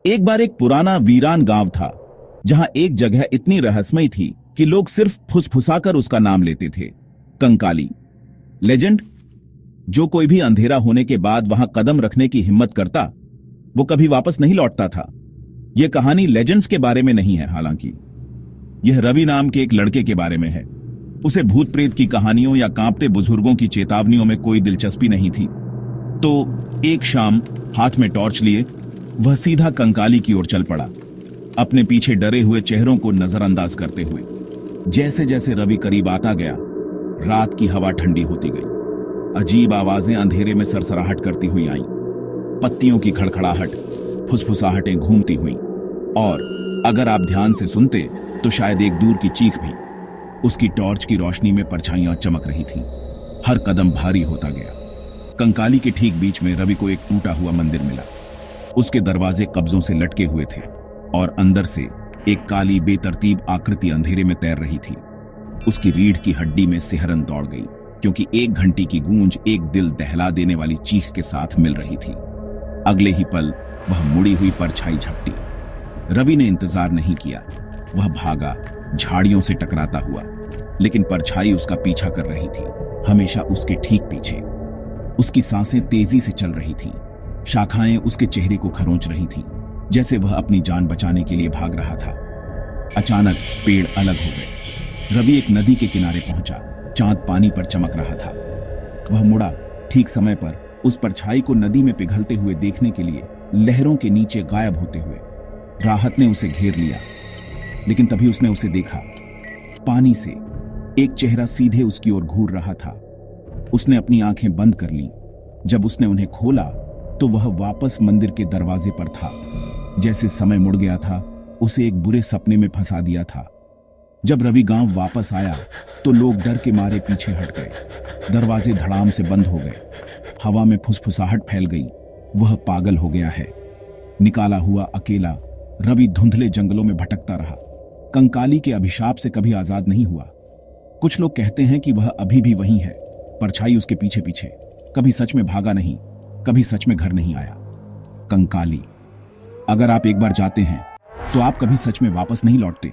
एक बार एक पुराना वीरान गांव था जहां एक जगह इतनी रहस्यमयी थी कि लोग सिर्फ फुसफुसाकर उसका नाम लेते थे। कंकाली लेजेंड। जो कोई भी अंधेरा होने के बाद वहां कदम रखने की हिम्मत करता वो कभी वापस नहीं लौटता था। यह कहानी लेजेंड्स के बारे में नहीं है, हालांकि यह रवि नाम के एक लड़के के बारे में है। उसे भूत प्रेत की कहानियों या कांपते बुजुर्गों की चेतावनियों में कोई दिलचस्पी नहीं थी। तो एक शाम हाथ में टॉर्च लिए वह सीधा कंकाली की ओर चल पड़ा, अपने पीछे डरे हुए चेहरों को नजरअंदाज करते हुए। जैसे जैसे रवि करीब आता गया, रात की हवा ठंडी होती गई। अजीब आवाजें अंधेरे में सरसराहट करती हुई आईं। पत्तियों की खड़खड़ाहट, फुसफुसाहटें घूमती हुईं, और अगर आप ध्यान से सुनते तो शायद एक दूर की चीख भी। उसकी टॉर्च की रोशनी में परछाइयां चमक रही थीं। हर कदम भारी होता गया। कंकाली के ठीक बीच में रवि को एक टूटा हुआ मंदिर मिला। उसके दरवाजे कब्जों से लटके हुए थे और अंदर से एक काली बेतरतीब आकृति अंधेरे में तैर रही थी। उसकी रीढ़ की हड्डी में सिहरन दौड़ गई, क्योंकि एक घंटी की गूंज एक दिल दहला देने वाली चीख के साथ मिल रही थी। अगले ही पल वह मुड़ी हुई परछाई झपटी। रवि ने इंतजार नहीं किया। वह भागा, झाड़ियों से टकराता हुआ, लेकिन परछाई उसका पीछा कर रही थी, हमेशा उसके ठीक पीछे। उसकी सांसें तेजी से चल रही थीं। शाखाएं उसके चेहरे को खरोंच रही थीं, जैसे वह अपनी जान बचाने के लिए भाग रहा था। अचानक पेड़ अलग हो गए। रवि एक नदी के किनारे पहुंचा। चांद पानी पर चमक रहा था। वह मुड़ा ठीक समय पर, उस परछाई को नदी में पिघलते हुए देखने के लिए, लहरों के नीचे गायब होते हुए। राहत ने उसे घेर लिया, लेकिन तभी उसने उसे देखा। पानी से एक चेहरा सीधे उसकी ओर घूर रहा था। उसने अपनी आंखें बंद कर लीं। जब उसने उन्हें खोला तो वह वापस मंदिर के दरवाजे पर था। जैसे समय मुड़ गया था, उसे एक बुरे सपने में फंसा दिया था। जब रवि गांव वापस आया तो लोग डर के मारे पीछे हट गए। दरवाजे धड़ाम से बंद हो गए। हवा में फुसफुसाहट फैल गई। वह पागल हो गया है। निकाला हुआ अकेला रवि धुंधले जंगलों में भटकता रहा। कंकाली के अभिशाप से कभी आजाद नहीं हुआ। कुछ लोग कहते हैं कि वह अभी भी वहीं है, परछाई उसके पीछे पीछे। कभी सच में भागा नहीं, कभी सच में घर नहीं आया। कंकाली। अगर आप एक बार जाते हैं तो आप कभी सच में वापस नहीं लौटते।